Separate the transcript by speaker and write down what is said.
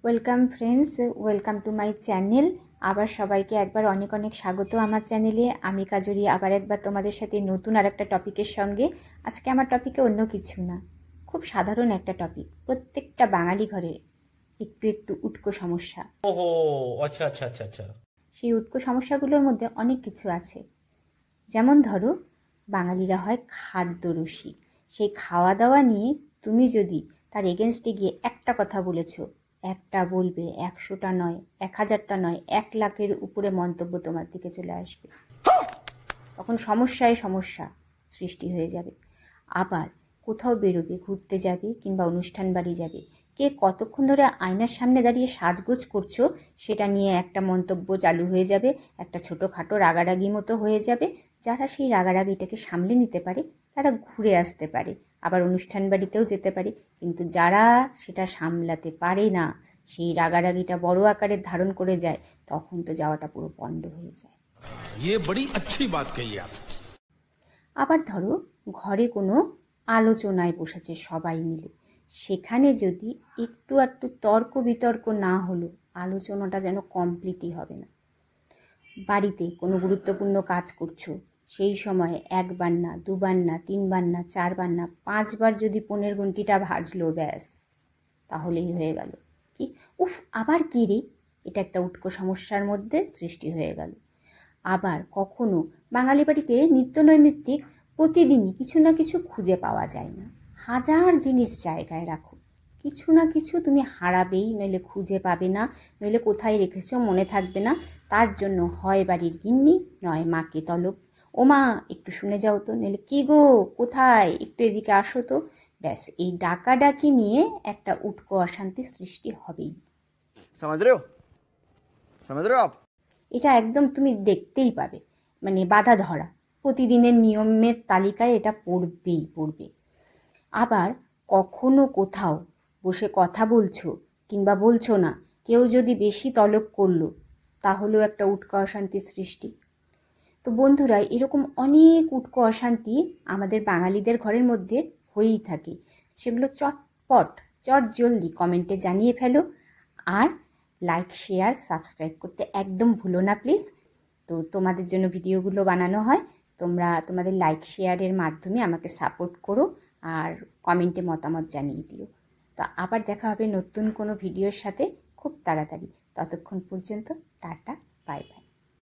Speaker 1: Welcome friends, welcome to my channel. আবার সবাইকে একবার অনেক অনেক স্বাগত আমার চ্যানেলে। আমি কাজরি আবার একবার তোমাদের সাথে নতুন আর একটা টপিকের সঙ্গে। আজকে আমার টপিকে অন্য কিছু না, খুব সাধারণ একটা টপিক, প্রত্যেকটা বাঙালি ঘরের একটু একটু উটকো সমস্যা।
Speaker 2: ওহো, আচ্ছা আচ্ছা আচ্ছা আচ্ছা।
Speaker 1: সেই উটকো সমস্যাগুলোর মধ্যে অনেক কিছু আছে। যেমন ধরো, বাঙালিরা হয় খাদ্যরসিক। সেই খাওয়া দাওয়া নিয়ে তুমি যদি তার এগেনস্টে গিয়ে একটা কথা বলেছো, একটা বলবে, 100টা নয়, 1000টা নয়, 1,00,000-এর উপরে মন্তব্য তোমার দিকে চলে আসবে। তখন সমস্যায় সমস্যা সৃষ্টি হয়ে যাবে। আবার কোথাও বেরোবে, ঘুরতে যাবে কিংবা অনুষ্ঠান বাড়ি যাবে, কে কতক্ষণ ধরে আয়নার সামনে দাঁড়িয়ে সাজগোজ করছো সেটা নিয়ে একটা মন্তব্য চালু হয়ে যাবে, একটা ছোটোখাটো রাগারাগি মতো হয়ে যাবে। যারা সেই রাগারাগিটাকে সামলে নিতে পারে তারা ঘুরে আসতে পারে, আবার অনুষ্ঠান বাড়িতেও যেতে পারে। কিন্তু যারা সেটা সামলাতে পারে না, সেই রাগারাগিটা বড় আকারের ধারণ করে যায়, তখন তো যাওয়াটা পুরো পণ্ড হয়ে যায়।
Speaker 2: ये बड़ी अच्छी बात कही आप।
Speaker 1: আবার ধরো, ঘরে কোনো আলোচনায় বসেছে সবাই মিলে, সেখানে যদি একটু একটু তর্ক বিতর্ক না হলো, আলোচনাটা যেন কমপ্লিটই হবে না। বাড়িতে কোনো গুরুত্বপূর্ণ কাজ করছো, সেই সময় একবার না, দুবার না, তিনবার না, চারবার না, 5বার যদি পনের গুনটিটা ভাজলো, ব্যাস তাহলেই হয়ে গেল কি, উফ আবার কি রে, এটা একটা উটকো সমস্যার মধ্যে সৃষ্টি হয়ে গেল। আবার কখনো বাঙালি বাড়িতে নিত্য নৈমিত্তিক প্রতিদিনই কিছু না কিছু খুঁজে পাওয়া যায় না। হাজার জিনিস জায়গায় রাখো, কিছু না কিছু তুমি হারাবেই, নইলে খুঁজে পাবে না, নইলে কোথায় রেখেছো মনে থাকবে না। তার জন্য হয় বাড়ির গিন্নি, নয় মাকে তলব, ও মা একটু শুনে যাও তো, নইলে কি গো কোথায়, একটু এদিকে আসো তো। ব্যাস এই ডাকাডাকি নিয়ে একটা উটকো অশান্তি সৃষ্টি হবেই।
Speaker 3: समझ रहे हो समझ रहे हो आप।
Speaker 1: এটা একদম তুমি দেখতেই পাবে, মানে বাধা ধরা, প্রতিদিনের নিয়মের তালিকায় এটা পড়বেই পড়বে। আবার কখনো কোথাও বসে কথা বলছো কিংবা বলছো না, কেউ যদি বেশি তলব করলো, তাহলেও একটা উটকো অশান্তির সৃষ্টি। তো বন্ধুরা, এরকম অনেক উটকো অশান্তি আমাদের বাঙালিদের ঘরের মধ্যে হয়েই থাকে। সেগুলো চটপট জলদি কমেন্টে জানিয়ে ফেলো, আর লাইক শেয়ার সাবস্ক্রাইব করতে একদম ভুলো না প্লিজ। তো তোমাদের জন্য ভিডিওগুলো বানানো হয়, তোমরা তোমাদের লাইক শেয়ারের মাধ্যমে আমাকে সাপোর্ট করো আর কমেন্টে মতামত জানিয়ে দিও। তো আবার দেখা হবে নতুন কোনো ভিডিওর সাথে খুব তাড়াতাড়ি। ততক্ষণ পর্যন্ত টাটা, বাই বাই।